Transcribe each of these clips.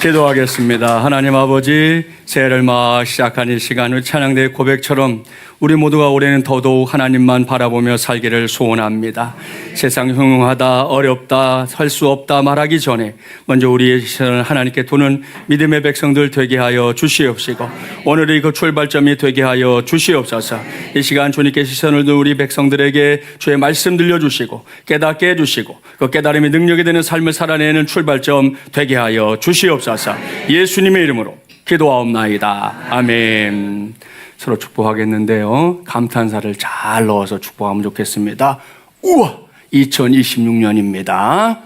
기도하겠습니다. 하나님 아버지, 새해를 막 시작한 이 시간을 찬양대의 고백처럼 우리 모두가 올해는 더더욱 하나님만 바라보며 살기를 소원합니다. 세상 흉흉하다, 어렵다, 살 수 없다 말하기 전에 먼저 우리의 시선을 하나님께 두는 믿음의 백성들 되게 하여 주시옵시고, 오늘의 그 출발점이 되게 하여 주시옵소서. 이 시간 주님께 시선을 둔 우리 백성들에게 주의 말씀 들려주시고 깨닫게 해주시고, 그 깨달음이 능력이 되는 삶을 살아내는 출발점 되게 하여 주시옵소서. 예수님의 이름으로 기도하옵나이다. 아멘. 서로 축복하겠는데요, 감탄사를 잘 넣어서 축복하면 좋겠습니다. 우와, 2026년입니다.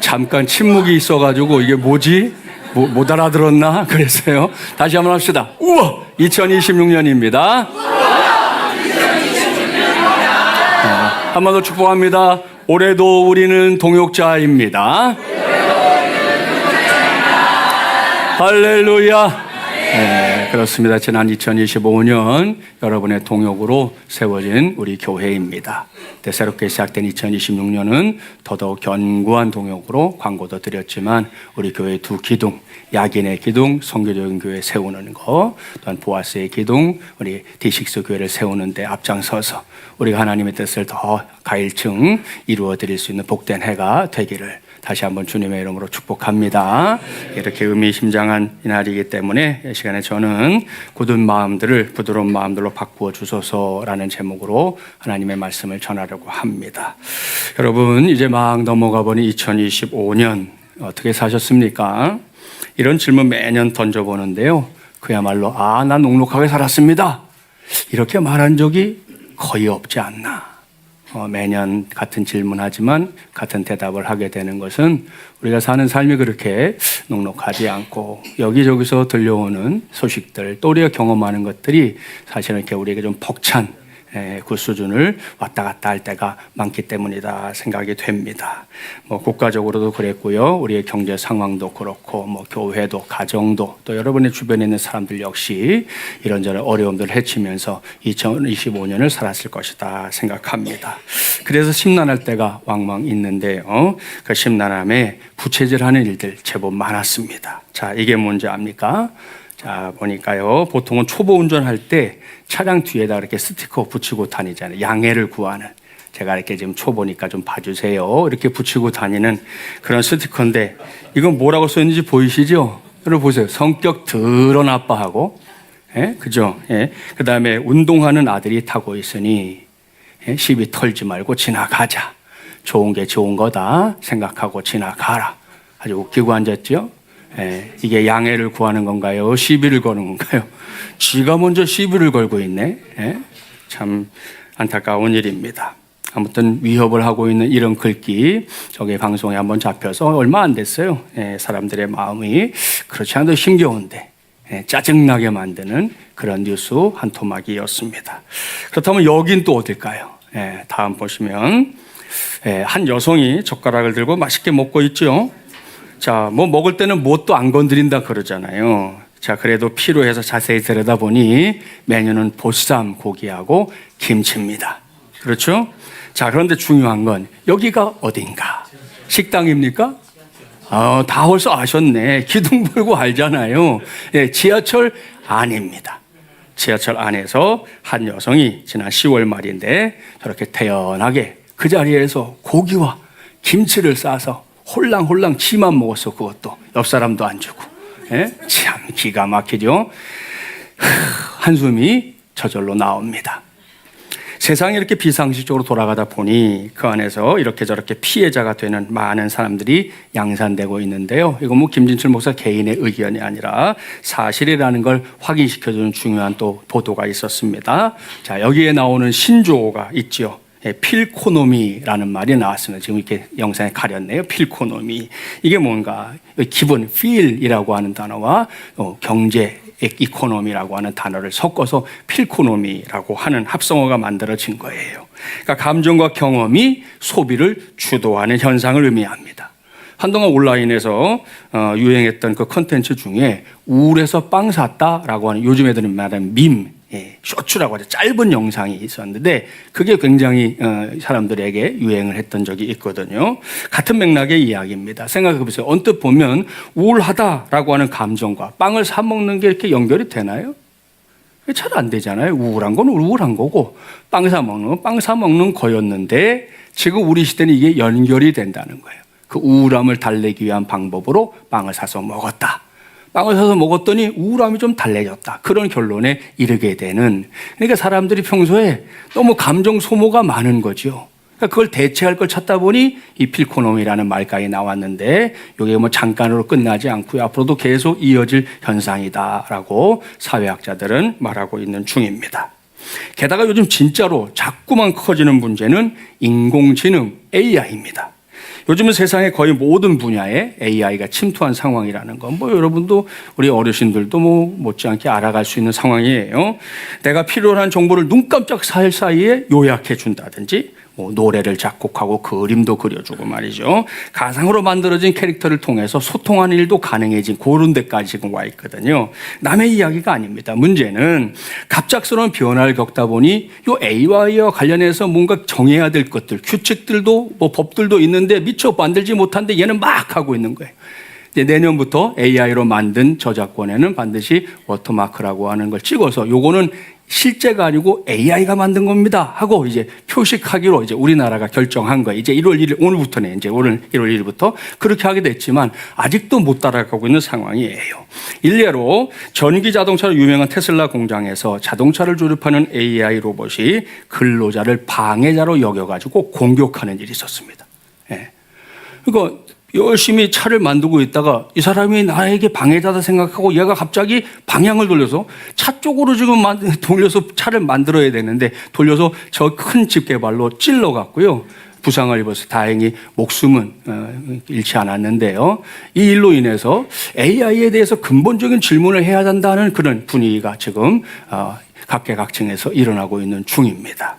잠깐 침묵이 있어가지고 이게 뭐지? 못 알아들었나? 그랬어요. 다시 한번 합시다. 우와, 2026년입니다. 한 번 더 축복합니다. 올해도 우리는 동역자입니다. 할렐루야. 네, 그렇습니다. 지난 2025년 여러분의 동역으로 세워진 우리 교회입니다. 새롭게 시작된 2026년은 더더욱 견고한 동역으로 광고도 드렸지만 우리 교회 두 기둥, 야긴의 기둥, 선교적인 교회 세우는 거, 또한 보아스의 기둥, 우리 D6 교회를 세우는 데 앞장서서 우리가 하나님의 뜻을 더 가일층 이루어 드릴 수 있는 복된 해가 되기를 다시 한번 주님의 이름으로 축복합니다. 이렇게 의미심장한 이날이기 때문에 이 시간에 저는 굳은 마음들을 부드러운 마음들로 바꾸어 주소서라는 제목으로 하나님의 말씀을 전하려고 합니다. 여러분, 이제 막 넘어가 보니 2025년 어떻게 사셨습니까? 이런 질문 매년 던져보는데요, 그야말로 난 넉넉하게 살았습니다, 이렇게 말한 적이 거의 없지 않나. 매년 같은 질문하지만 같은 대답을 하게 되는 것은 우리가 사는 삶이 그렇게 넉넉하지 않고 여기저기서 들려오는 소식들, 또 우리가 경험하는 것들이 사실은 이렇게 우리에게 좀 벅찬 그 수준을 왔다 갔다 할 때가 많기 때문이다 생각이 됩니다. 국가적으로도 그랬고요, 우리의 경제 상황도 그렇고, 교회도, 가정도, 또 여러분의 주변에 있는 사람들 역시 이런저런 어려움들을 헤치면서 2025년을 살았을 것이다 생각합니다. 그래서 심란할 때가 왕왕 있는데요, 그 심란함에 부채질하는 일들 제법 많았습니다. 자, 이게 뭔지 압니까? 자, 보니까요, 보통은 초보 운전할 때 차량 뒤에다 이렇게 스티커 붙이고 다니잖아요. 양해를 구하는. 제가 이렇게 지금 초보니까 좀 봐주세요, 이렇게 붙이고 다니는 그런 스티커인데, 이건 뭐라고 써 있는지 보이시죠? 여러분 보세요. 성격 더러운 아빠하고, 그죠? 그 다음에 운동하는 아들이 타고 있으니, 시비 털지 말고 지나가자. 좋은 게 좋은 거다 생각하고 지나가라. 아주 웃기고 앉았죠? 이게 양해를 구하는 건가요? 시비를 거는 건가요? 쥐가 먼저 시비를 걸고 있네. 참 안타까운 일입니다. 아무튼 위협을 하고 있는 이런 글귀, 저게 방송에 한번 잡혀서 얼마 안 됐어요. 사람들의 마음이 그렇지 않아도 힘겨운데 짜증나게 만드는 그런 뉴스 한 토막이었습니다. 그렇다면 여긴 또 어딜까요? 다음 보시면 한 여성이 젓가락을 들고 맛있게 먹고 있죠. 자, 먹을 때는 뭣도 안 건드린다 그러잖아요. 자, 그래도 필요해서 자세히 들여다보니 메뉴는 보쌈 고기하고 김치입니다. 그렇죠? 자, 그런데 중요한 건 여기가 어딘가? 식당입니까? 다 벌써 아셨네. 기둥 불고 알잖아요. 지하철 안입니다. 지하철 안에서 한 여성이 지난 10월 말인데 저렇게 태연하게 그 자리에서 고기와 김치를 싸서 홀랑홀랑 지만 먹었어. 그것도 옆 사람도 안 주고. 참 기가 막히죠. 한숨이 저절로 나옵니다. 세상이 이렇게 비상식적으로 돌아가다 보니 그 안에서 이렇게 저렇게 피해자가 되는 많은 사람들이 양산되고 있는데요, 이거 김진철 목사 개인의 의견이 아니라 사실이라는 걸 확인시켜주는 중요한 또 보도가 있었습니다. 자, 여기에 나오는 신조어가 있죠. 필코노미라는 말이 나왔습니다. 지금 이렇게 영상에 가렸네요. 필코노미. 이게 뭔가 기본 feel이라고 하는 단어와 경제 이코노미라고 하는 단어를 섞어서 필코노미라고 하는 합성어가 만들어진 거예요. 그러니까 감정과 경험이 소비를 주도하는 현상을 의미합니다. 한동안 온라인에서 유행했던 그 컨텐츠 중에 우울해서 빵 샀다라고 하는, 요즘 애들이 말하는 밈, 쇼츠라고 하죠. 짧은 영상이 있었는데 그게 굉장히 사람들에게 유행을 했던 적이 있거든요. 같은 맥락의 이야기입니다. 생각해 보세요. 언뜻 보면 우울하다라고 하는 감정과 빵을 사 먹는 게 이렇게 연결이 되나요? 잘 안 되잖아요. 우울한 건 우울한 거고 빵 사 먹는 건 빵 사 먹는 거였는데 지금 우리 시대는 이게 연결이 된다는 거예요. 그 우울함을 달래기 위한 방법으로 빵을 사서 먹었다. 빵을 사서 먹었더니 우울함이 좀 달래졌다. 그런 결론에 이르게 되는. 그러니까 사람들이 평소에 너무 감정 소모가 많은 거죠. 그러니까 그걸 대체할 걸 찾다 보니 이 필코놈이라는 말까지 나왔는데 이게 뭐 잠깐으로 끝나지 않고요. 앞으로도 계속 이어질 현상이다라고 사회학자들은 말하고 있는 중입니다. 게다가 요즘 진짜로 자꾸만 커지는 문제는 인공지능 AI입니다. 요즘은 세상의 거의 모든 분야에 AI가 침투한 상황이라는 건 뭐 여러분도 우리 어르신들도 뭐 못지않게 알아갈 수 있는 상황이에요. 내가 필요로 한 정보를 눈 깜짝 사이에 요약해 준다든지 뭐 노래를 작곡하고 그림도 그려주고 말이죠. 가상으로 만들어진 캐릭터를 통해서 소통하는 일도 가능해진 그런 데까지 지금 와 있거든요. 남의 이야기가 아닙니다. 문제는 갑작스러운 변화를 겪다 보니 이 AI와 관련해서 뭔가 정해야 될 것들, 규칙들도 뭐 법들도 있는데 미처 만들지 못한데 얘는 막 하고 있는 거예요. 이제 내년부터 AI로 만든 저작권에는 반드시 워터마크라고 하는 걸 찍어서 요거는 실제가 아니고 AI가 만든 겁니다 하고 이제 표식하기로 이제 우리나라가 결정한 거예요. 이제 1월 1일 오늘부터네. 이제 오늘 1월 1일부터 그렇게 하게 됐지만 아직도 못 따라가고 있는 상황이에요. 일례로 전기 자동차로 유명한 테슬라 공장에서 자동차를 조립하는 AI 로봇이 근로자를 방해자로 여겨가지고 공격하는 일이 있었습니다. 예. 그러니까 열심히 차를 만들고 있다가 이 사람이 나에게 방해자다 생각하고 얘가 갑자기 방향을 돌려서 차 쪽으로 지금 돌려서 차를 만들어야 되는데 돌려서 저 큰 집게발로 찔러갔고요. 부상을 입어서 다행히 목숨은 잃지 않았는데요. 이 일로 인해서 AI에 대해서 근본적인 질문을 해야 한다는 그런 분위기가 지금 각계각층에서 일어나고 있는 중입니다.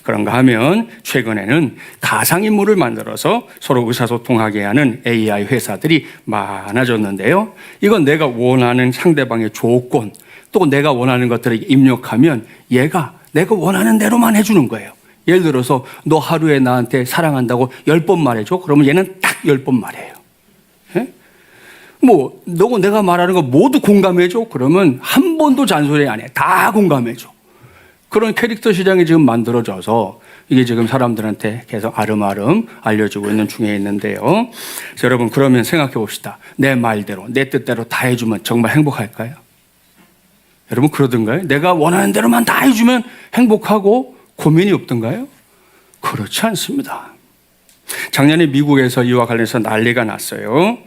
그런가 하면 최근에는 가상인물을 만들어서 서로 의사소통하게 하는 AI 회사들이 많아졌는데요. 이건 내가 원하는 상대방의 조건, 또 내가 원하는 것들을 입력하면 얘가 내가 원하는 대로만 해주는 거예요. 예를 들어서 너 하루에 나한테 사랑한다고 10번 말해줘. 그러면 얘는 딱 10번 말해요. 예? 뭐 너 내가 말하는 거 모두 공감해줘. 그러면 한 번도 잔소리 안 해. 다 공감해줘. 그런 캐릭터 시장이 지금 만들어져서 이게 지금 사람들한테 계속 아름아름 알려지고 있는 중에 있는데요. 그래서 여러분 그러면 생각해 봅시다. 내 말대로 내 뜻대로 다 해주면 정말 행복할까요? 여러분 그러던가요? 내가 원하는 대로만 다 해주면 행복하고 고민이 없던가요? 그렇지 않습니다. 작년에 미국에서 이와 관련해서 난리가 났어요.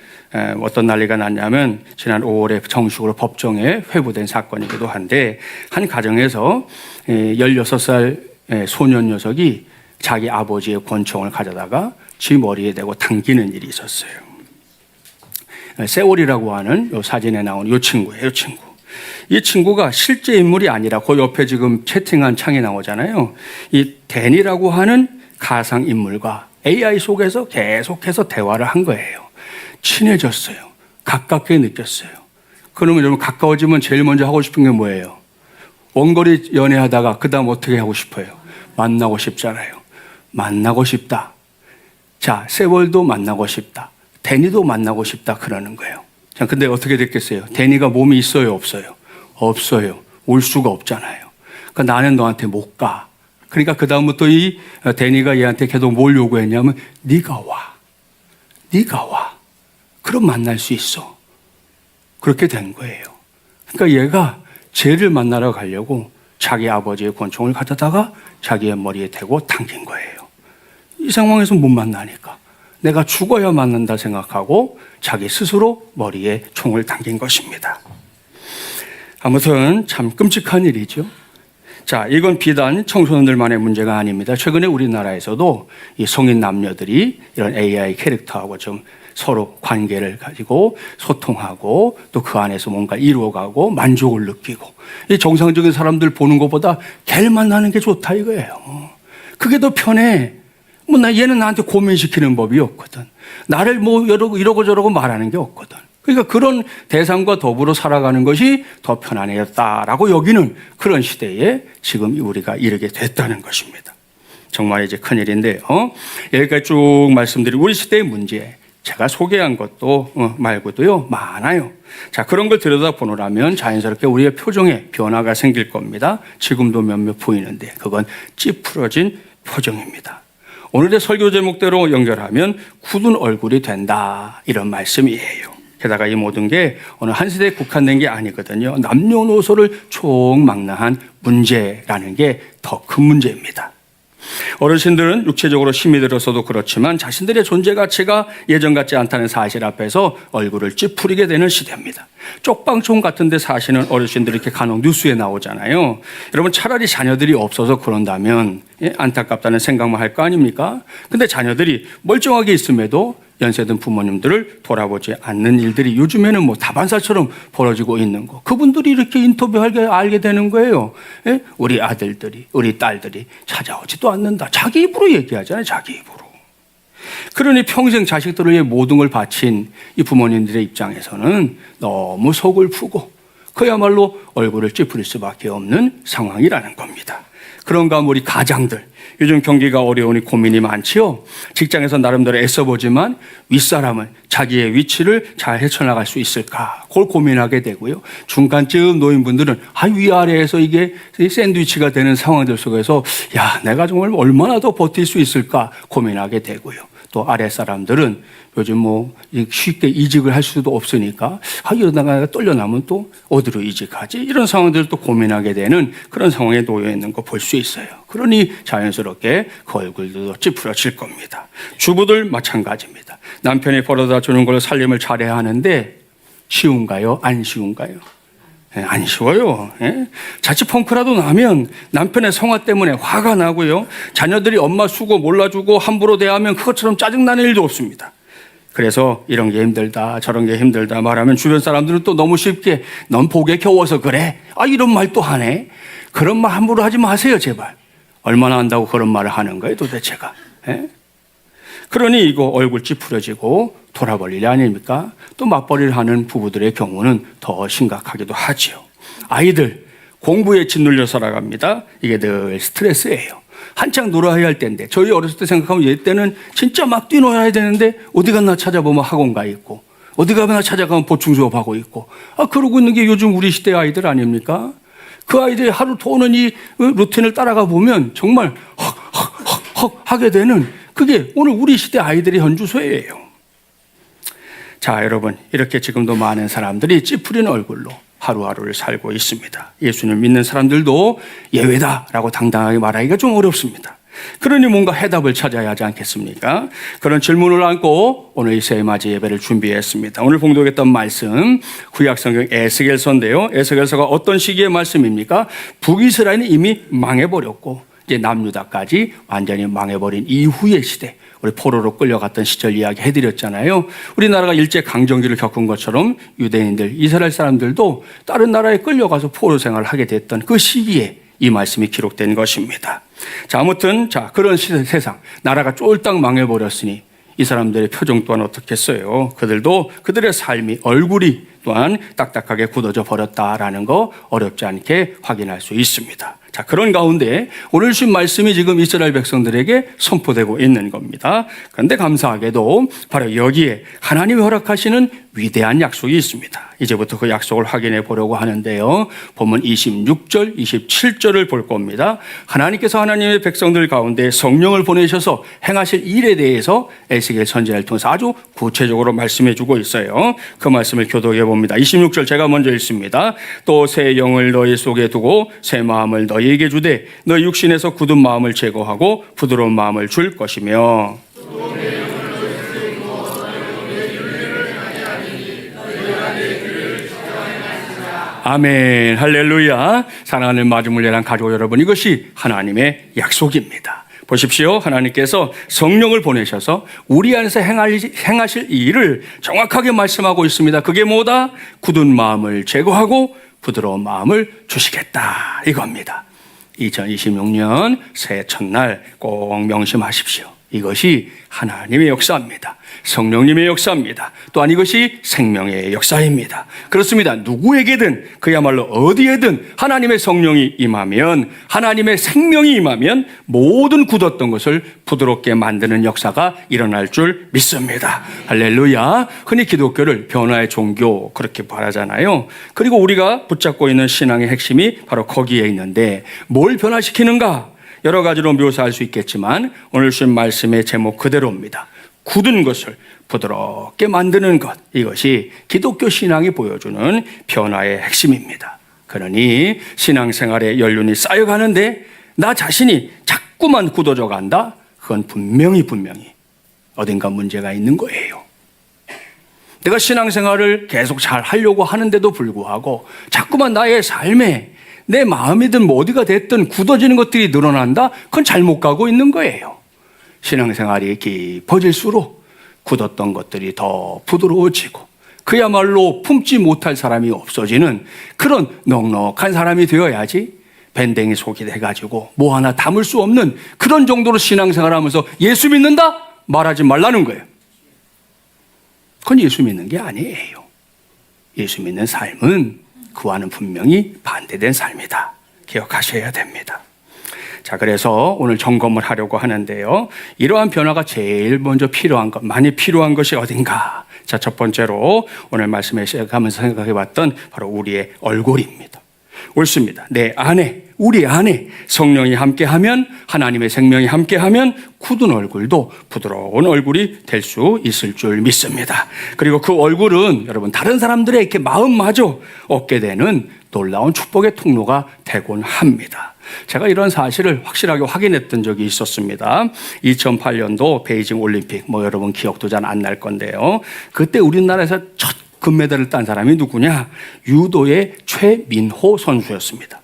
어떤 난리가 났냐면 지난 5월에 정식으로 법정에 회부된 사건이기도 한데 한 가정에서 16살 소년 녀석이 자기 아버지의 권총을 가져다가 지 머리에 대고 당기는 일이 있었어요. 세월이라고 하는 이 사진에 나오는 이 친구예요. 이 친구가 실제 인물이 아니라 그 옆에 지금 채팅한 창이 나오잖아요. 이 댄이라고 하는 가상 인물과 AI 속에서 계속해서 대화를 한 거예요. 친해졌어요. 가깝게 느꼈어요. 그러면 여러분 가까워지면 제일 먼저 하고 싶은 게 뭐예요? 원거리 연애하다가 그 다음 어떻게 하고 싶어요? 만나고 싶잖아요. 만나고 싶다. 자, 세월도 만나고 싶다. 데니도 만나고 싶다 그러는 거예요. 자, 근데 어떻게 됐겠어요? 데니가 몸이 있어요, 없어요? 없어요. 올 수가 없잖아요. 그러니까 나는 너한테 못 가. 그러니까 그 다음부터 이 데니가 얘한테 계속 뭘 요구했냐면 네가 와. 네가 와. 그럼 만날 수 있어. 그렇게 된 거예요. 그러니까 얘가 쟤를 만나러 가려고 자기 아버지의 권총을 가져다가 자기의 머리에 대고 당긴 거예요. 이 상황에서 못 만나니까 내가 죽어야 만난다 생각하고 자기 스스로 머리에 총을 당긴 것입니다. 아무튼 참 끔찍한 일이죠. 자, 이건 비단 청소년들만의 문제가 아닙니다. 최근에 우리나라에서도 이 성인 남녀들이 이런 AI 캐릭터하고 좀 서로 관계를 가지고 소통하고 또 그 안에서 뭔가 이루어가고 만족을 느끼고 이 정상적인 사람들 보는 것보다 걔를 만나는 게 좋다 이거예요. 그게 더 편해. 뭐 얘는 나한테 고민시키는 법이 없거든. 나를 뭐 이러고 저러고 말하는 게 없거든. 그러니까 그런 대상과 더불어 살아가는 것이 더 편안해졌다라고 여기는 그런 시대에 지금 우리가 이르게 됐다는 것입니다. 정말 이제 큰일인데요. 여기까지 쭉 말씀드리고 우리 시대의 문제, 제가 소개한 것도 말고도요 많아요. 자, 그런 걸 들여다보느라면 자연스럽게 우리의 표정에 변화가 생길 겁니다. 지금도 몇몇 보이는데 그건 찌푸러진 표정입니다. 오늘의 설교 제목대로 연결하면 굳은 얼굴이 된다, 이런 말씀이에요. 게다가 이 모든 게 어느 한 세대에 국한된 게 아니거든요. 남녀노소를 총망라한 문제라는 게 더 큰 문제입니다. 어르신들은 육체적으로 힘이 들어서도 그렇지만 자신들의 존재 가치가 예전 같지 않다는 사실 앞에서 얼굴을 찌푸리게 되는 시대입니다. 쪽방촌 같은 데 사시는 어르신들이 이렇게 간혹 뉴스에 나오잖아요. 여러분, 차라리 자녀들이 없어서 그런다면 안타깝다는 생각만 할 거 아닙니까? 근데 자녀들이 멀쩡하게 있음에도 연세든 부모님들을 돌아보지 않는 일들이 요즘에는 뭐 다반사처럼 벌어지고 있는 거. 그분들이 이렇게 인터뷰하게 알게 되는 거예요. 예? 우리 아들들이, 우리 딸들이 찾아오지도 않는다. 자기 입으로 얘기하잖아요. 자기 입으로. 그러니 평생 자식들을 위해 모든 걸 바친 이 부모님들의 입장에서는 너무 속을 푸고 그야말로 얼굴을 찌푸릴 수밖에 없는 상황이라는 겁니다. 그런가 우리 가장들, 요즘 경기가 어려우니 고민이 많지요. 직장에서 나름대로 애써보지만 윗사람은 자기의 위치를 잘 헤쳐나갈 수 있을까, 그걸 고민하게 되고요. 중간쯤 노인분들은 위아래에서 이게 샌드위치가 되는 상황들 속에서 내가 정말 얼마나 더 버틸 수 있을까 고민하게 되고요. 또 아랫사람들은 요즘 뭐 쉽게 이직을 할 수도 없으니까 이러다가 떨려나면 또 어디로 이직하지? 이런 상황들을 또 고민하게 되는 그런 상황에 놓여 있는 거 볼 수 있어요. 그러니 자연스럽게 그 얼굴도 찌푸려질 겁니다. 주부들 마찬가지입니다. 남편이 벌어다 주는 걸로 살림을 잘해야 하는데 쉬운가요? 안 쉬운가요? 안 쉬워요. 자칫 펑크라도 나면 남편의 성화 때문에 화가 나고요. 자녀들이 엄마 수고 몰라주고 함부로 대하면 그것처럼 짜증나는 일도 없습니다. 그래서 이런 게 힘들다, 저런 게 힘들다 말하면 주변 사람들은 또 너무 쉽게 넌 복에 겨워서 그래? 이런 말 또 하네. 그런 말 함부로 하지 마세요, 제발. 얼마나 한다고 그런 말을 하는 거예요, 도대체가. 그러니 이거 얼굴 찌푸려지고 돌아볼 일이 아닙니까? 또 맞벌이를 하는 부부들의 경우는 더 심각하기도 하지요. 아이들 공부에 짓눌려 살아갑니다. 이게 늘 스트레스예요. 한창 놀아야 할 때인데, 저희 어렸을 때 생각하면 얘 때는 진짜 막 뛰놀아야 되는데 어디 가나 찾아보면 학원 가 있고 어디 가나 찾아가면 보충 수업하고 있고 그러고 있는 게 요즘 우리 시대 아이들 아닙니까? 그 아이들이 하루 도는 이 루틴을 따라가 보면 정말 헉 하게 되는, 그게 오늘 우리 시대 아이들의 현주소예요. 자, 여러분, 이렇게 지금도 많은 사람들이 찌푸린 얼굴로 하루하루를 살고 있습니다. 예수님을 믿는 사람들도 예외다라고 당당하게 말하기가 좀 어렵습니다. 그러니 뭔가 해답을 찾아야 하지 않겠습니까? 그런 질문을 안고 오늘 이 새해맞이 예배를 준비했습니다. 오늘 봉독했던 말씀 구약성경 에스겔서인데요. 에스겔서가 어떤 시기의 말씀입니까? 북이스라엘은 이미 망해버렸고 이제 남유다까지 완전히 망해버린 이후의 시대, 우리 포로로 끌려갔던 시절 이야기 해드렸잖아요. 우리나라가 일제강점기를 겪은 것처럼 유대인들, 이스라엘 사람들도 다른 나라에 끌려가서 포로 생활을 하게 됐던 그 시기에 이 말씀이 기록된 것입니다. 자, 아무튼 그런 세상, 나라가 쫄딱 망해버렸으니 이 사람들의 표정 또한 어떻겠어요? 그들도 그들의 삶이, 얼굴이 또한 딱딱하게 굳어져 버렸다라는 거 어렵지 않게 확인할 수 있습니다. 자, 그런 가운데 오늘 주신 말씀이 지금 이스라엘 백성들에게 선포되고 있는 겁니다. 그런데 감사하게도 바로 여기에 하나님이 허락하시는 위대한 약속이 있습니다. 이제부터 그 약속을 확인해 보려고 하는데요. 본문 26절, 27절을 볼 겁니다. 하나님께서 하나님의 백성들 가운데 성령을 보내셔서 행하실 일에 대해서 에스겔 선지자를 통해서 아주 구체적으로 말씀해 주고 있어요. 그 말씀을 교독해 봅니다. 26절 제가 먼저 읽습니다. 또 새 영을 너희 속에 두고 새 마음을 너희에게 주되 너희 육신에서 굳은 마음을 제거하고 부드러운 마음을 줄 것이며 아멘, 할렐루야. 사랑하는 마주물레란 가족 여러분, 이것이 하나님의 약속입니다. 보십시오. 하나님께서 성령을 보내셔서 우리 안에서 행하실 이 일을 정확하게 말씀하고 있습니다. 그게 뭐다? 굳은 마음을 제거하고 부드러운 마음을 주시겠다, 이겁니다. 2026년 새해 첫날 꼭 명심하십시오. 이것이 하나님의 역사입니다. 성령님의 역사입니다. 또한 이것이 생명의 역사입니다. 그렇습니다. 누구에게든 그야말로 어디에든 하나님의 성령이 임하면, 하나님의 생명이 임하면 모든 굳었던 것을 부드럽게 만드는 역사가 일어날 줄 믿습니다. 할렐루야. 흔히 기독교를 변화의 종교 그렇게 말하잖아요. 그리고 우리가 붙잡고 있는 신앙의 핵심이 바로 거기에 있는데 뭘 변화시키는가? 여러 가지로 묘사할 수 있겠지만 오늘 주신 말씀의 제목 그대로입니다. 굳은 것을 부드럽게 만드는 것, 이것이 기독교 신앙이 보여주는 변화의 핵심입니다. 그러니 신앙생활에 연륜이 쌓여가는데 나 자신이 자꾸만 굳어져 간다? 그건 분명히 어딘가 문제가 있는 거예요. 내가 신앙생활을 계속 잘 하려고 하는데도 불구하고 자꾸만 나의 삶에 내 마음이든 뭐 어디가 됐든 굳어지는 것들이 늘어난다? 그건 잘못 가고 있는 거예요. 신앙생활이 깊어질수록 굳었던 것들이 더 부드러워지고 그야말로 품지 못할 사람이 없어지는 그런 넉넉한 사람이 되어야지 밴댕이 속이 돼가지고 뭐 하나 담을 수 없는 그런 정도로 신앙생활하면서 예수 믿는다? 말하지 말라는 거예요. 그건 예수 믿는 게 아니에요. 예수 믿는 삶은 그와는 분명히 반대된 삶이다. 기억하셔야 됩니다. 자, 그래서 오늘 점검을 하려고 하는데요. 이러한 변화가 제일 먼저 필요한 것, 많이 필요한 것이 어딘가? 자, 첫 번째로 오늘 말씀에 시작하면서 생각해 봤던 바로 우리의 얼굴입니다. 옳습니다. 내 안에, 우리 안에 성령이 함께하면, 하나님의 생명이 함께하면 굳은 얼굴도 부드러운 얼굴이 될 수 있을 줄 믿습니다. 그리고 그 얼굴은 여러분 다른 사람들의 이렇게 마음마저 얻게 되는 놀라운 축복의 통로가 되곤 합니다. 제가 이런 사실을 확실하게 확인했던 적이 있었습니다. 2008년도 베이징 올림픽, 여러분 기억도 잘 안 날 건데요. 그때 우리나라에서 첫 금메달을 딴 사람이 누구냐? 유도의 최민호 선수였습니다.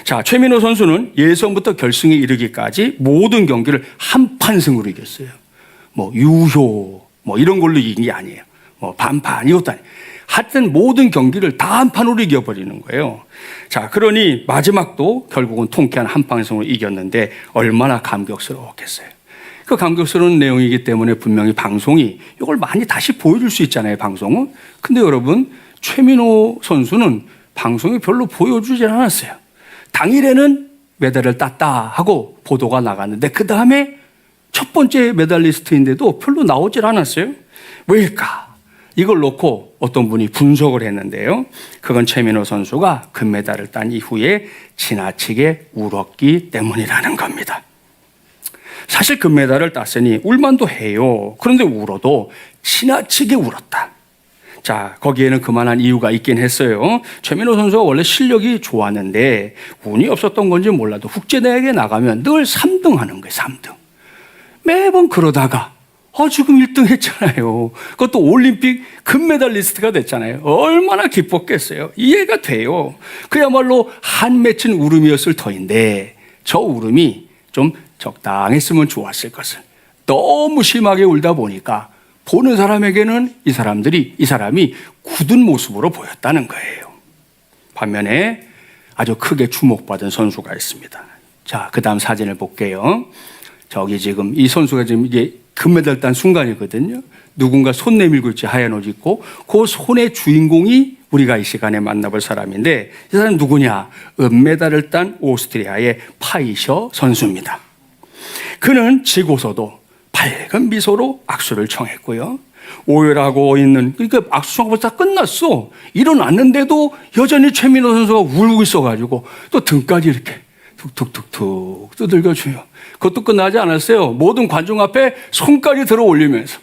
자, 최민호 선수는 예선부터 결승에 이르기까지 모든 경기를 한판승으로 이겼어요. 유효, 이런 걸로 이긴 게 아니에요. 반판, 이것도 아니에요. 하여튼 모든 경기를 다 한판으로 이겨버리는 거예요. 자, 그러니 마지막도 결국은 통쾌한 한판승으로 이겼는데 얼마나 감격스러웠겠어요. 그 감격스러운 내용이기 때문에 분명히 방송이 이걸 많이 다시 보여줄 수 있잖아요, 방송은. 근데 여러분, 최민호 선수는 방송이 별로 보여주질 않았어요. 당일에는 메달을 땄다 하고 보도가 나갔는데 그 다음에 첫 번째 메달리스트인데도 별로 나오질 않았어요. 왜일까? 이걸 놓고 어떤 분이 분석을 했는데요. 그건 최민호 선수가 금메달을 딴 이후에 지나치게 울었기 때문이라는 겁니다. 사실 금메달을 땄으니 울만도 해요. 그런데 울어도 지나치게 울었다. 자, 거기에는 그만한 이유가 있긴 했어요. 최민호 선수가 원래 실력이 좋았는데 운이 없었던 건지 몰라도 국제대회에 나가면 늘 3등 하는 거예요. 3등. 매번 그러다가 지금 1등 했잖아요. 그것도 올림픽 금메달리스트가 됐잖아요. 얼마나 기뻤겠어요. 이해가 돼요. 그야말로 한 맺힌 울음이었을 터인데 저 울음이 좀 적당했으면 좋았을 것을 너무 심하게 울다 보니까 보는 사람에게는 이 사람이 굳은 모습으로 보였다는 거예요. 반면에 아주 크게 주목받은 선수가 있습니다. 자, 그 다음 사진을 볼게요. 저기 지금 이 선수가 지금 이게 금메달 딴 순간이거든요. 누군가 손 내밀고 있지, 하얀 옷 입고. 그 손의 주인공이 우리가 이 시간에 만나볼 사람인데 이 사람은 누구냐? 은메달을 딴 오스트리아의 파이셔 선수입니다. 그는 지고서도 밝은 미소로 악수를 청했고요. 오열하고 있는, 그러니까 악수 청하고 다 끝났어. 일어났는데도 여전히 최민호 선수가 울고 있어가지고 또 등까지 이렇게 툭툭툭툭 두들겨줘요. 그것도 끝나지 않았어요. 모든 관중 앞에 손까지 들어 올리면서.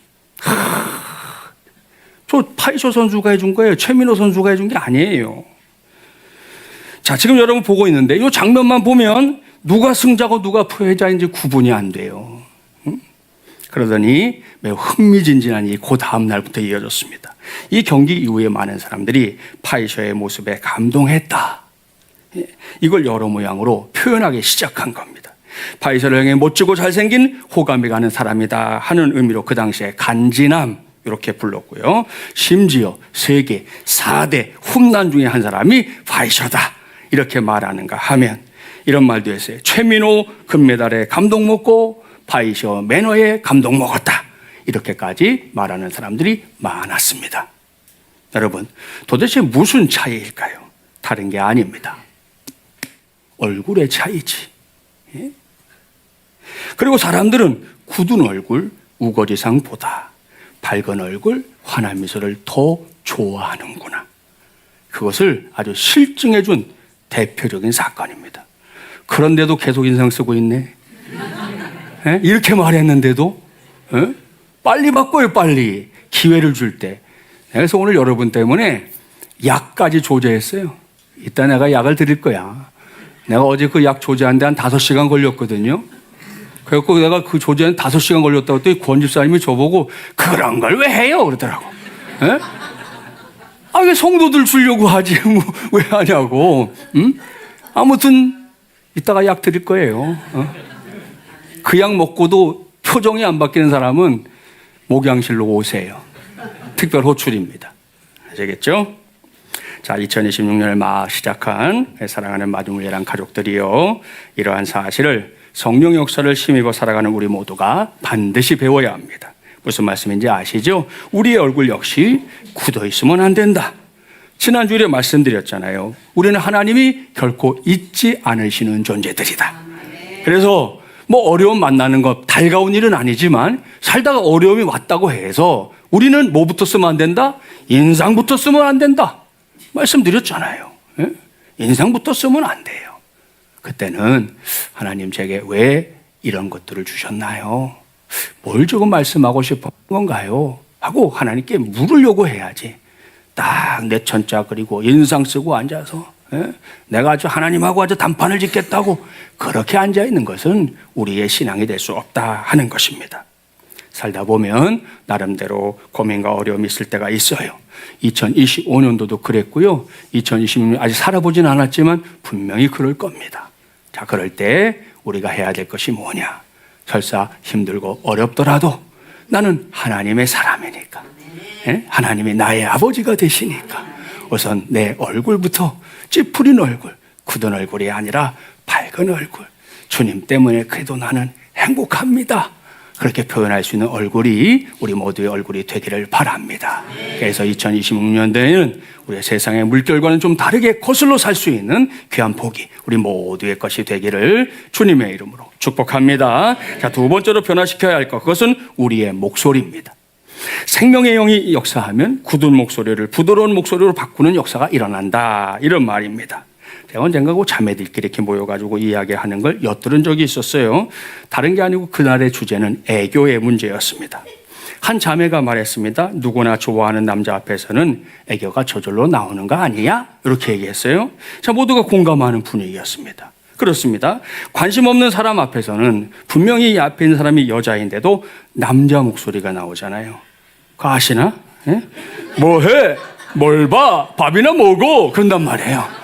저 파이셔 선수가 해준 거예요. 최민호 선수가 해준 게 아니에요. 자, 지금 여러분 보고 있는데 이 장면만 보면 누가 승자고 누가 패자인지 구분이 안 돼요. 그러더니 매우 흥미진진한 일이 그 다음 날부터 이어졌습니다. 이 경기 이후에 많은 사람들이 파이셔의 모습에 감동했다. 이걸 여러 모양으로 표현하기 시작한 겁니다. 파이셔를 향해 멋지고 잘생긴 호감이 가는 사람이다 하는 의미로 그 당시에 간지남 이렇게 불렀고요. 심지어 세계 4대 홈런 중에 한 사람이 파이셔다 이렇게 말하는가 하면 이런 말도 했어요. 최민호 금메달에 감동 먹고 파이셔 매너에 감동 먹었다. 이렇게까지 말하는 사람들이 많았습니다. 여러분, 도대체 무슨 차이일까요? 다른 게 아닙니다. 얼굴의 차이지. 예? 그리고 사람들은 굳은 얼굴, 우거지상보다 밝은 얼굴, 환한 미소를 더 좋아하는구나. 그것을 아주 실증해 준 대표적인 사건입니다. 그런데도 계속 인상 쓰고 있네. 예? 이렇게 말했는데도 예? 빨리 바꿔요, 빨리. 기회를 줄 때. 그래서 오늘 여러분 때문에 약까지 조제했어요. 이따 내가 약을 드릴 거야. 내가 어제 그 약 조제하는데 한 5시간 걸렸거든요. 그래갖고 내가 그 조제는 5시간 걸렸다고 했더니 권 집사님이 저보고 그런 걸 왜 해요? 그러더라고. 예? 아, 왜 성도들 주려고 하지? 뭐, 왜 하냐고. 응? 아무튼 이따가 약 드릴 거예요. 그 약 먹고도 표정이 안 바뀌는 사람은 목양실로 오세요. 특별 호출입니다. 아시겠죠? 자, 2026년을 막 시작한 사랑하는 마중물예랑 가족들이요, 이러한 사실을 성령 역사를 힘입어 살아가는 우리 모두가 반드시 배워야 합니다. 무슨 말씀인지 아시죠? 우리의 얼굴 역시 굳어 있으면 안 된다. 지난주에 말씀드렸잖아요. 우리는 하나님이 결코 잊지 않으시는 존재들이다. 그래서 뭐 어려움 만나는 것 달가운 일은 아니지만 살다가 어려움이 왔다고 해서 우리는 뭐부터 쓰면 안 된다? 인상부터 쓰면 안 된다. 말씀드렸잖아요. 예? 인상부터 쓰면 안 돼요. 그때는 하나님 제게 왜 이런 것들을 주셨나요? 뭘 조금 말씀하고 싶은 건가요? 하고 하나님께 물으려고 해야지. 딱 내 천자 그리고 인상 쓰고 앉아서 예? 내가 아주 하나님하고 아주 단판을 짓겠다고 그렇게 앉아있는 것은 우리의 신앙이 될 수 없다 하는 것입니다. 살다 보면 나름대로 고민과 어려움이 있을 때가 있어요. 2025년도도 그랬고요. 2026년 아직 살아보진 않았지만 분명히 그럴 겁니다. 자, 그럴 때 우리가 해야 될 것이 뭐냐? 설사 힘들고 어렵더라도 나는 하나님의 사람이니까, 예? 하나님이 나의 아버지가 되시니까 우선 내 얼굴부터 찌푸린 얼굴, 굳은 얼굴이 아니라 밝은 얼굴, 주님 때문에 그래도 나는 행복합니다. 그렇게 표현할 수 있는 얼굴이 우리 모두의 얼굴이 되기를 바랍니다. 그래서 2026년도에는 우리 세상의 물결과는 좀 다르게 거슬러 살 수 있는 귀한 복이 우리 모두의 것이 되기를 주님의 이름으로 축복합니다. 자, 두 번째로 변화시켜야 할 것, 그것은 우리의 목소리입니다. 생명의 영이 역사하면 굳은 목소리를 부드러운 목소리로 바꾸는 역사가 일어난다, 이런 말입니다. 제가 언젠가 그 자매들끼리 이렇게 모여가지고 이야기하는 걸 엿들은 적이 있었어요. 다른 게 아니고 그날의 주제는 애교의 문제였습니다. 한 자매가 말했습니다. 누구나 좋아하는 남자 앞에서는 애교가 저절로 나오는 거 아니야? 이렇게 얘기했어요. 자, 모두가 공감하는 분위기였습니다. 그렇습니다. 관심 없는 사람 앞에서는 분명히 이 앞에 있는 사람이 여자인데도 남자 목소리가 나오잖아요. 그거 아시나? 예? 뭐해? 뭘 봐? 밥이나 먹어? 그런단 말이에요.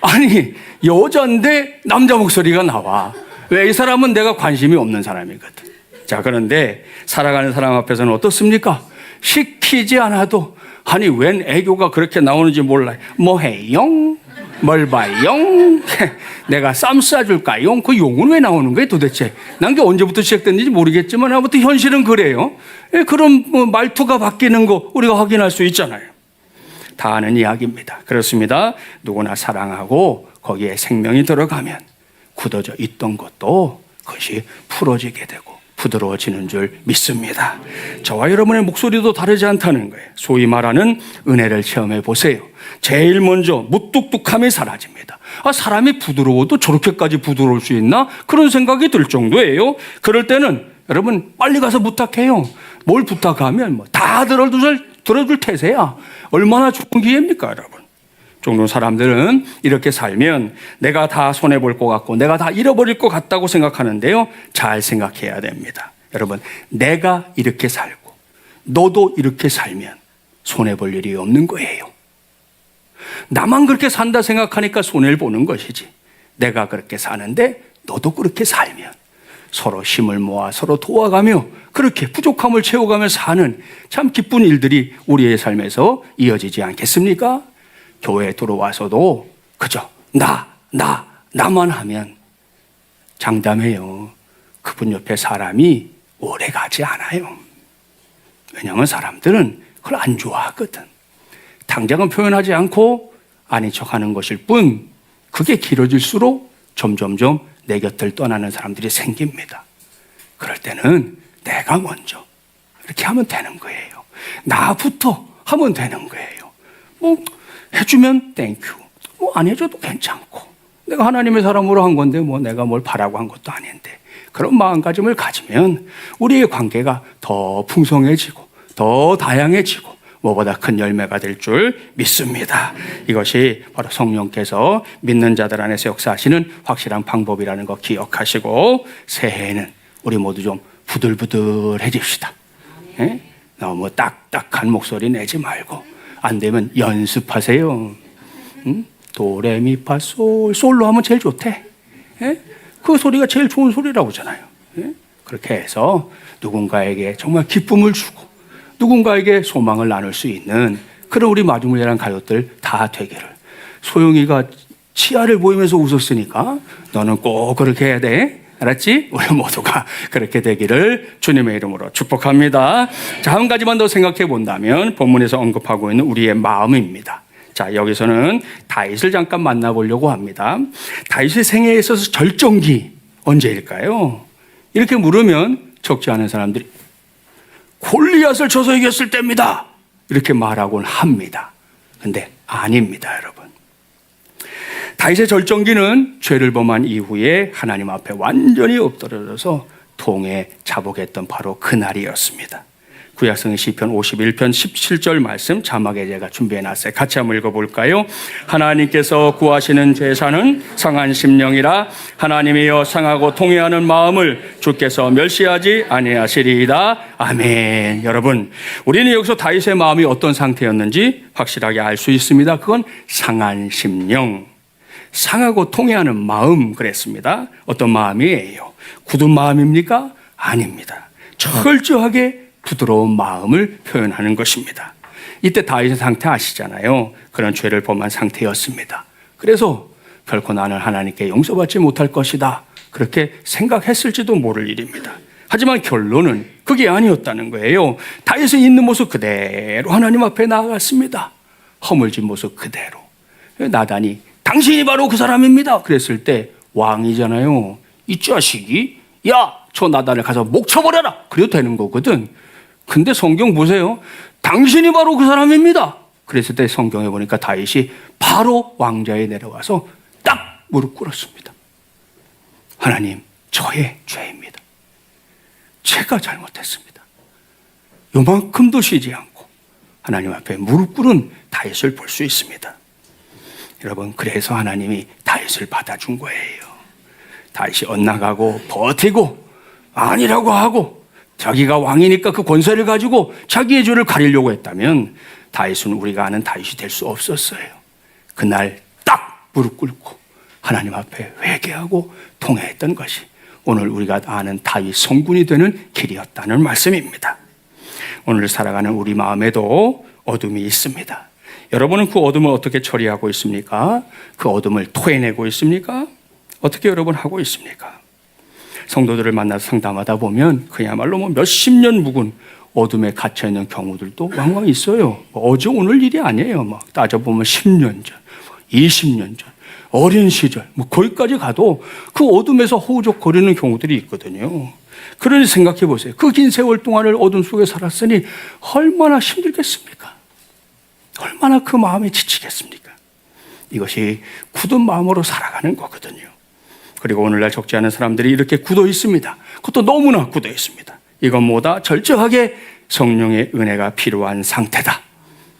아니, 여자인데 남자 목소리가 나와. 왜? 이 사람은 내가 관심이 없는 사람이거든. 자, 그런데 살아가는 사람 앞에서는 어떻습니까? 시키지 않아도, 아니, 웬 애교가 그렇게 나오는지 몰라요. 뭐 해용? 뭘 봐용? 내가 쌈 싸줄까요? 그 용은 왜 나오는 거예요 도대체? 난 게 언제부터 시작됐는지 모르겠지만 아무튼 현실은 그래요. 그런 말투가 바뀌는 거 우리가 확인할 수 있잖아요. 다 아는 이야기입니다. 그렇습니다. 누구나 사랑하고 거기에 생명이 들어가면 굳어져 있던 것도 그것이 풀어지게 되고 부드러워지는 줄 믿습니다. 저와 여러분의 목소리도 다르지 않다는 거예요. 소위 말하는 은혜를 체험해 보세요. 제일 먼저 무뚝뚝함이 사라집니다. 아, 사람이 부드러워도 저렇게까지 부드러울 수 있나? 그런 생각이 들 정도예요. 그럴 때는 여러분 빨리 가서 부탁해요. 뭘 부탁하면 뭐 다 들어줄 태세야. 얼마나 좋은 기회입니까, 여러분? 종종 사람들은 이렇게 살면 내가 다 손해볼 것 같고 내가 다 잃어버릴 것 같다고 생각하는데요. 잘 생각해야 됩니다. 여러분, 내가 이렇게 살고 너도 이렇게 살면 손해볼 일이 없는 거예요. 나만 그렇게 산다 생각하니까 손해를 보는 것이지, 내가 그렇게 사는데 너도 그렇게 살면 서로 힘을 모아 서로 도와가며 그렇게 부족함을 채워가며 사는 참 기쁜 일들이 우리의 삶에서 이어지지 않겠습니까? 교회에 들어와서도 그저 나만 하면 장담해요. 그분 옆에 사람이 오래 가지 않아요. 왜냐하면 사람들은 그걸 안 좋아하거든. 당장은 표현하지 않고 아닌 척하는 것일 뿐 그게 길어질수록 점점점 내 곁을 떠나는 사람들이 생깁니다. 그럴 때는 내가 먼저 이렇게 하면 되는 거예요. 나부터 하면 되는 거예요. 뭐 해주면 땡큐, 뭐 안 해줘도 괜찮고, 내가 하나님의 사람으로 한 건데 뭐 내가 뭘 바라고 한 것도 아닌데, 그런 마음가짐을 가지면 우리의 관계가 더 풍성해지고 더 다양해지고 뭐보다 큰 열매가 될 줄 믿습니다. 이것이 바로 성령께서 믿는 자들 안에서 역사하시는 확실한 방법이라는 거 기억하시고, 새해에는 우리 모두 좀 부들부들해집시다. 예? 너무 딱딱한 목소리 내지 말고, 안 되면 연습하세요. 도레미파솔, 솔로 하면 제일 좋대. 예? 그 소리가 제일 좋은 소리라고 하잖아요. 예? 그렇게 해서 누군가에게 정말 기쁨을 주고 누군가에게 소망을 나눌 수 있는 그런 우리 마중물이라는 가족들 다 되기를. 소영이가 치아를 보이면서 웃었으니까 너는 꼭 그렇게 해야 돼. 알았지? 우리 모두가 그렇게 되기를 주님의 이름으로 축복합니다. 자, 한 가지만 더 생각해 본다면 본문에서 언급하고 있는 우리의 마음입니다. 자, 여기서는 다윗을 잠깐 만나보려고 합니다. 다윗의 생애에 있어서 절정기 언제일까요? 이렇게 물으면 적지 않은 사람들이 골리앗을 쳐서 이겼을 때입니다, 이렇게 말하곤 합니다. 근데 아닙니다, 여러분. 다윗의 절정기는 죄를 범한 이후에 하나님 앞에 완전히 엎드려져서 통에 자복했던 바로 그날이었습니다. 구약성 시편 51편 17절 말씀 자막에 제가 준비해놨어요. 같이 한번 읽어볼까요? 하나님께서 구하시는 제사는 상한 심령이라 하나님이여 상하고 통회하는 마음을 주께서 멸시하지 아니하시리이다. 아멘. 여러분, 우리는 여기서 다윗의 마음이 어떤 상태였는지 확실하게 알 수 있습니다. 그건 상한 심령, 상하고 통회하는 마음 그랬습니다. 어떤 마음이에요? 굳은 마음입니까? 아닙니다. 철저하게 부드러운 마음을 표현하는 것입니다. 이때 다윗의 상태 아시잖아요. 그런 죄를 범한 상태였습니다. 그래서 결코 나는 하나님께 용서받지 못할 것이다, 그렇게 생각했을지도 모를 일입니다. 하지만 결론은 그게 아니었다는 거예요. 다윗이 있는 모습 그대로 하나님 앞에 나아갔습니다. 허물진 모습 그대로. 나단이 당신이 바로 그 사람입니다 그랬을 때 왕이잖아요. 이 자식이 야, 저 나단을 가서 목 쳐버려라, 그래도 되는 거거든. 근데 성경 보세요. 당신이 바로 그 사람입니다 그랬을 때 성경에 보니까 다윗이 바로 왕좌에 내려와서 딱 무릎 꿇었습니다. 하나님, 저의 죄입니다. 제가 잘못했습니다. 요만큼도 쉬지 않고 하나님 앞에 무릎 꿇은 다윗을 볼 수 있습니다. 여러분, 그래서 하나님이 다윗을 받아준 거예요. 다윗이 엇나가고 버티고 아니라고 하고 자기가 왕이니까 그 권세를 가지고 자기의 죄를 가리려고 했다면 다윗은 우리가 아는 다윗이 될 수 없었어요. 그날 딱 무릎 꿇고 하나님 앞에 회개하고 통회했던 것이 오늘 우리가 아는 다윗 성군이 되는 길이었다는 말씀입니다. 오늘 살아가는 우리 마음에도 어둠이 있습니다. 여러분은 그 어둠을 어떻게 처리하고 있습니까? 그 어둠을 토해내고 있습니까? 어떻게 여러분 하고 있습니까? 성도들을 만나서 상담하다 보면 그야말로 뭐 몇십 년 묵은 어둠에 갇혀있는 경우들도 왕왕 있어요. 어제 오늘 일이 아니에요. 막 따져보면 10년 전, 20년 전, 어린 시절, 뭐 거기까지 가도 그 어둠에서 허우적거리는 경우들이 있거든요. 그러니 생각해 보세요. 그 긴 세월 동안을 어둠 속에 살았으니 얼마나 힘들겠습니까? 얼마나 그 마음에 지치겠습니까? 이것이 굳은 마음으로 살아가는 거거든요. 그리고 오늘날 적지 않은 사람들이 이렇게 굳어 있습니다. 그것도 너무나 굳어 있습니다. 이건 뭐다? 절저하게 성령의 은혜가 필요한 상태다.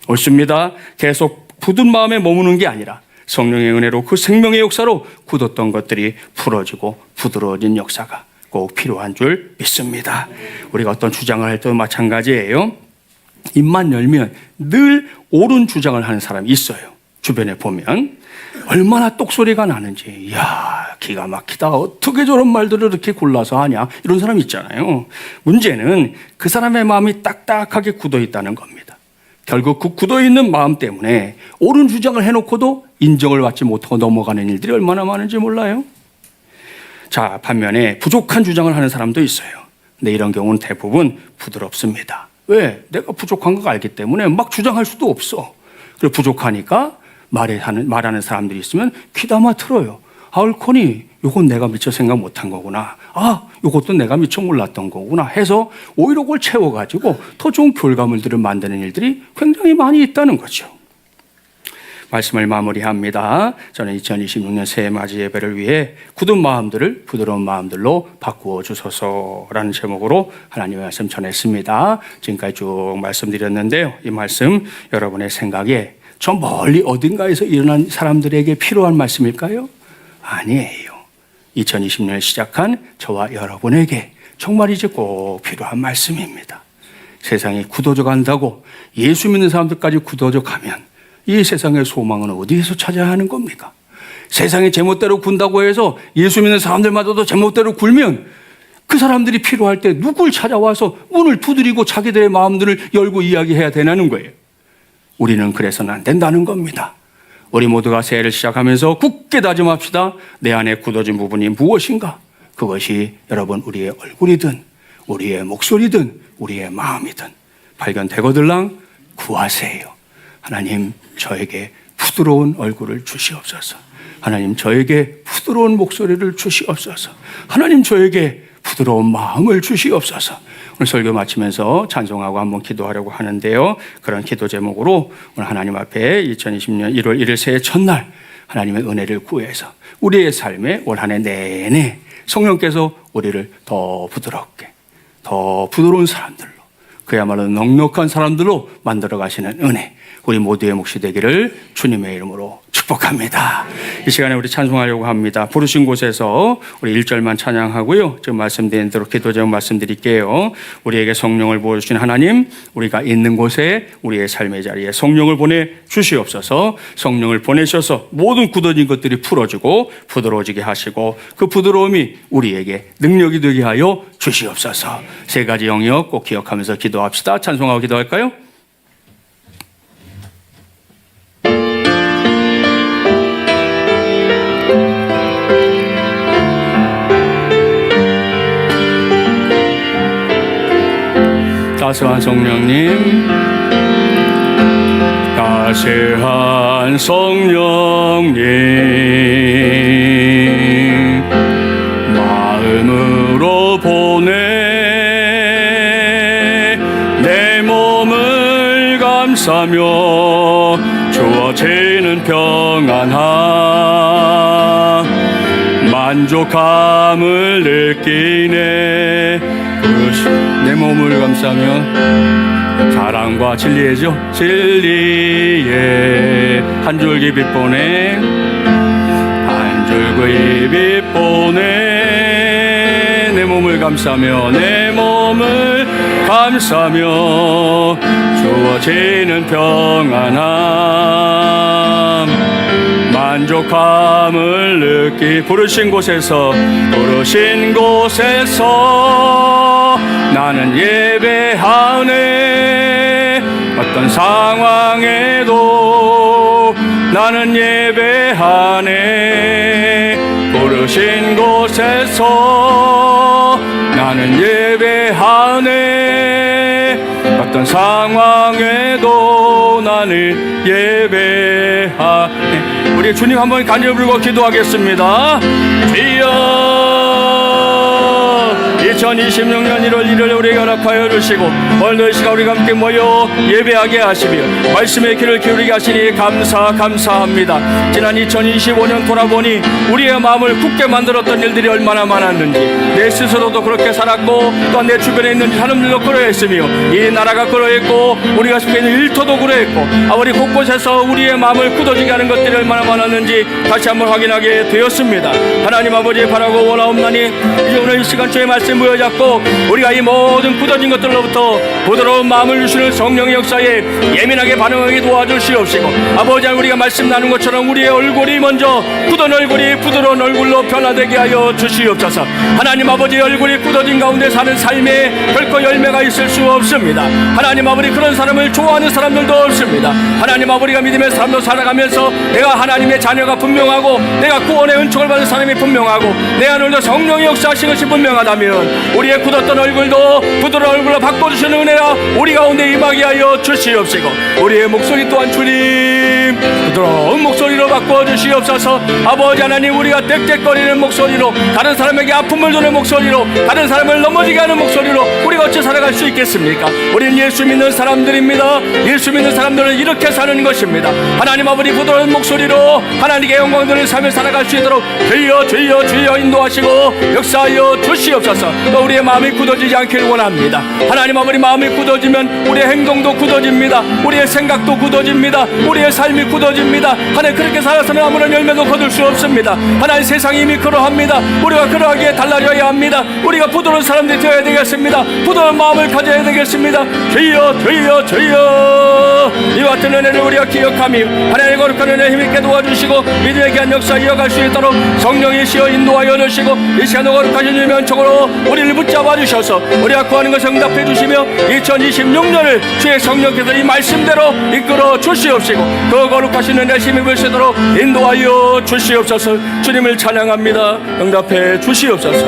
옳습니다. 계속 굳은 마음에 머무는 게 아니라 성령의 은혜로 그 생명의 역사로 굳었던 것들이 풀어지고 부드러워진 역사가 꼭 필요한 줄 믿습니다. 우리가 어떤 주장을 할 때도 마찬가지예요. 입만 열면 늘 옳은 주장을 하는 사람이 있어요. 주변에 보면 얼마나 똑소리가 나는지, 이야, 기가 막히다, 어떻게 저런 말들을 이렇게 골라서 하냐, 이런 사람 있잖아요. 문제는 그 사람의 마음이 딱딱하게 굳어 있다는 겁니다. 결국 그 굳어 있는 마음 때문에 옳은 주장을 해놓고도 인정을 받지 못하고 넘어가는 일들이 얼마나 많은지 몰라요. 자, 반면에 부족한 주장을 하는 사람도 있어요. 근데 이런 경우는 대부분 부드럽습니다. 왜? 내가 부족한 걸 알기 때문에 막 주장할 수도 없어. 그리고 부족하니까 말하는 사람들이 있으면 귀담아 들어요. 옳거니 이건 내가 미처 생각 못한 거구나. 이것도 내가 미처 몰랐던 거구나 해서 오히려 그걸 채워가지고 더 좋은 결과물들을 만드는 일들이 굉장히 많이 있다는 거죠. 말씀을 마무리합니다. 저는 2026년 새해 맞이 예배를 위해 굳은 마음들을 부드러운 마음들로 바꾸어 주소서라는 제목으로 하나님의 말씀 전했습니다. 지금까지 쭉 말씀드렸는데요. 이 말씀 여러분의 생각에 저 멀리 어딘가에서 일어난 사람들에게 필요한 말씀일까요? 아니에요. 2020년을 시작한 저와 여러분에게 정말 이제 꼭 필요한 말씀입니다. 세상이 굳어져 간다고 예수 믿는 사람들까지 굳어져 가면 이 세상의 소망은 어디에서 찾아야 하는 겁니까? 세상이 제멋대로 군다고 해서 예수 믿는 사람들마저도 제멋대로 굴면 그 사람들이 필요할 때 누굴 찾아와서 문을 두드리고 자기들의 마음들을 열고 이야기해야 되냐는 거예요. 우리는 그래서는 안 된다는 겁니다. 우리 모두가 새해를 시작하면서 굳게 다짐합시다. 내 안에 굳어진 부분이 무엇인가? 그것이 여러분 우리의 얼굴이든 우리의 목소리든 우리의 마음이든 발견되거들랑 구하세요. 하나님 저에게 부드러운 얼굴을 주시옵소서. 하나님 저에게 부드러운 목소리를 주시옵소서. 하나님 저에게 부드러운 마음을 주시옵소서. 오늘 설교 마치면서 찬송하고 한번 기도하려고 하는데요. 그런 기도 제목으로 오늘 하나님 앞에 2020년 1월 1일 새해 첫날 하나님의 은혜를 구해서 우리의 삶에 올 한 해 내내 성령께서 우리를 더 부드럽게 더 부드러운 사람들로 그야말로 넉넉한 사람들로 만들어 가시는 은혜 우리 모두의 몫이 되기를 주님의 이름으로 축복합니다. 이 시간에 우리 찬송하려고 합니다. 부르신 곳에서 우리 1절만 찬양하고요. 지금 말씀드린 대로 기도 제목 말씀드릴게요. 우리에게 성령을 부어주신 하나님, 우리가 있는 곳에 우리의 삶의 자리에 성령을 보내주시옵소서. 성령을 보내셔서 모든 굳어진 것들이 풀어지고 부드러워지게 하시고 그 부드러움이 우리에게 능력이 되게 하여 주시옵소서. 세 가지 영역 꼭 기억하면서 기도합시다. 찬송하고 기도할까요? 따스한 성령님, 따스한 성령님, 마음으로 보내 내 몸을 감싸며 주어지는 평안함 만족함을 느끼네. 내 몸을 감싸며 사랑과 진리죠. 진리에 한 줄기 빛 보내 한 줄기 빛 보내 내 몸을 감싸며 내 몸을 감싸며 주어지는 평안함 만족함을 느끼 부르신 곳에서 나는 예배하네. 어떤 상황에도 나는 예배하네. 부르신 곳에서 나는 예배하네. 어떤 상황에도 나는 예배하네. 우리 주님 한번 간절히 부르고 기도하겠습니다. 주여 2026년 1월 1일 우리에게 허락하여 주시고 오늘도 이 시간 우리가 함께 모여 예배하게 하시며 말씀의 귀를 기울이게 하시니 감사합니다. 지난 2025년 돌아보니 우리의 마음을 굳게 만들었던 일들이 얼마나 많았는지 내 스스로도 그렇게 살았고 또 내 주변에 있는 사람들도 그러했으며 이 나라가 그러했고 우리가 속해 있는 일터도 그러했고 우리 곳곳에서 우리의 마음을 굳어지게 하는 것들이 얼마나 많았는지 다시 한번 확인하게 되었습니다. 하나님 아버지 바라고 원하옵나니 이제 오늘 이 시간 주의 말씀 부여잡고 우리가 이 모든 굳어진 것들로부터 부드러운 마음을 주시는 성령의 역사에 예민하게 반응하게 도와주시옵시고, 아버지 하나님, 우리가 말씀 나눈 것처럼 우리의 얼굴이 먼저 굳은 얼굴이 부드러운 얼굴로 변화되게 하여 주시옵소서. 하나님 아버지, 얼굴이 굳어진 가운데 사는 삶에 결코 열매가 있을 수 없습니다. 하나님 아버지, 그런 사람을 좋아하는 사람들도 없습니다. 하나님 아버지, 우리가 믿음의 삶도 살아가면서 내가 하나님의 자녀가 분명하고 내가 구원의 은총을 받은 사람이 분명하고 내 안으로 성령의 역사하신 것이 분명하다면 우리의 굳었던 얼굴도 부드러운 얼굴로 바꿔주시는 은혜가 우리 가운데 임하게 하여 주시옵시고, 우리의 목소리 또한 주님 부드러운 목소리로 바꿔주시옵소서. 아버지 하나님, 우리가 떽떽거리는 목소리로, 다른 사람에게 아픔을 주는 목소리로, 다른 사람을 넘어지게 하는 목소리로 우리가 어찌 살아갈 수 있겠습니까? 우리는 예수 믿는 사람들입니다. 예수 믿는 사람들은 이렇게 사는 것입니다. 하나님 아버지, 부드러운 목소리로 하나님께 영광 드리는 삶을 살아갈 수 있도록 주여 주여 주여 인도하시고 역사하여 주시옵소서. 또 우리의 마음이 굳어지지 않기를 원합니다. 하나님 아버지, 마음이 굳어지면 우리의 행동도 굳어집니다. 우리의 생각도 굳어집니다. 우리의 삶이 굳어집니다. 하나님, 그렇게 살아서는 아무런 열매도 거둘 수 없습니다. 하나님, 세상이 이미 그러합니다. 우리가 그러하기에 달라져야 합니다. 우리가 부드러운 사람들이 되어야 되겠습니다. 부드러운 마음을 가져야 되겠습니다. 주여 주여 주여, 이와 같은 은혜를 우리가 기억하며 하나님의 거룩한 은혜 힘있게 도와주시고 믿음의 귀한 역사 이어갈 수 있도록 성령이시여 인도하여 주시고, 이 시간 거룩하신 주님의 은총으로 우리를 붙잡아 주셔서 우리가 구하는 것을 응답해 주시며 2026년을 주의 성령께서 이 말씀대로 이끌어 주시옵시고 더 거룩하신 은혜 힘입을 수 있도록 인도하여 주시옵소서. 주님을 찬양합니다. 응답해 주시옵소서.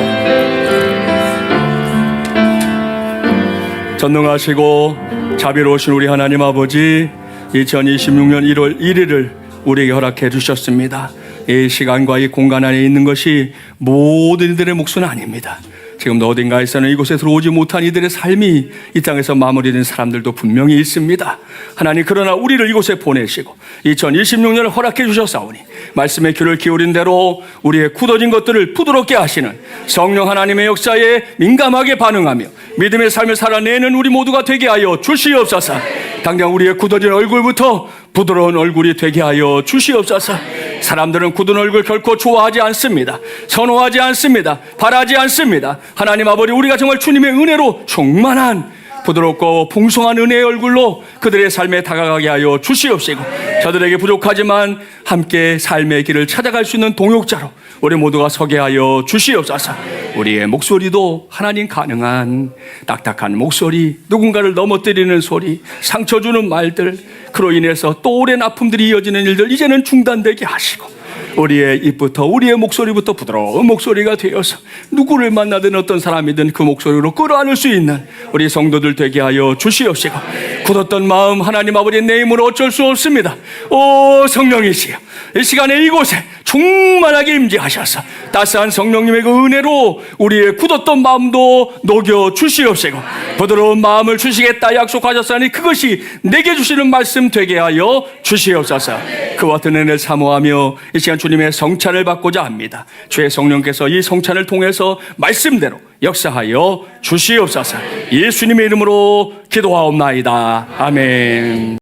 전능하시고 자비로우신 우리 하나님 아버지, 2026년 1월 1일을 우리에게 허락해 주셨습니다. 이 시간과 이 공간 안에 있는 것이 모든 이들의 몫은 아닙니다. 지금도 어딘가에서는 이곳에 들어오지 못한 이들의 삶이 이 땅에서 마무리된 사람들도 분명히 있습니다. 하나님, 그러나 우리를 이곳에 보내시고 2026년을 허락해 주셨사오니 말씀의 귀를 기울인 대로 우리의 굳어진 것들을 부드럽게 하시는 성령 하나님의 역사에 민감하게 반응하며 믿음의 삶을 살아내는 우리 모두가 되게 하여 주시옵소서. 당장 우리의 굳어진 얼굴부터 부드러운 얼굴이 되게 하여 주시옵소서. 사람들은 굳은 얼굴 결코 좋아하지 않습니다. 선호하지 않습니다. 바라지 않습니다. 하나님 아버지, 우리가 정말 주님의 은혜로 충만한 부드럽고 풍성한 은혜의 얼굴로 그들의 삶에 다가가게 하여 주시옵시고, 저들에게 부족하지만 함께 삶의 길을 찾아갈 수 있는 동역자로 우리 모두가 서게 하여 주시옵소서. 우리의 목소리도 하나님 가능한 딱딱한 목소리, 누군가를 넘어뜨리는 소리, 상처 주는 말들, 그로 인해서 또 오랜 아픔들이 이어지는 일들 이제는 중단되게 하시고, 우리의 입부터, 우리의 목소리부터 부드러운 목소리가 되어서 누구를 만나든 어떤 사람이든 그 목소리로 끌어안을 수 있는 우리 성도들 되게 하여 주시옵시고, 굳었던 마음 하나님 아버지의 내 힘으로 어쩔 수 없습니다. 오 성령이시여, 이 시간에 이곳에 충만하게 임재하셔서 따스한 성령님의 그 은혜로 우리의 굳었던 마음도 녹여 주시옵시고, 부드러운 마음을 주시겠다 약속하셨으니 그것이 내게 주시는 말씀 되게 하여 주시옵소서. 그와 같은 은혜를 사모하며 이 시간 주님의 성찬을 받고자 합니다. 주의 성령께서 이 성찬을 통해서 말씀대로 역사하여 주시옵소서. 예수님의 이름으로 기도하옵나이다. 아멘.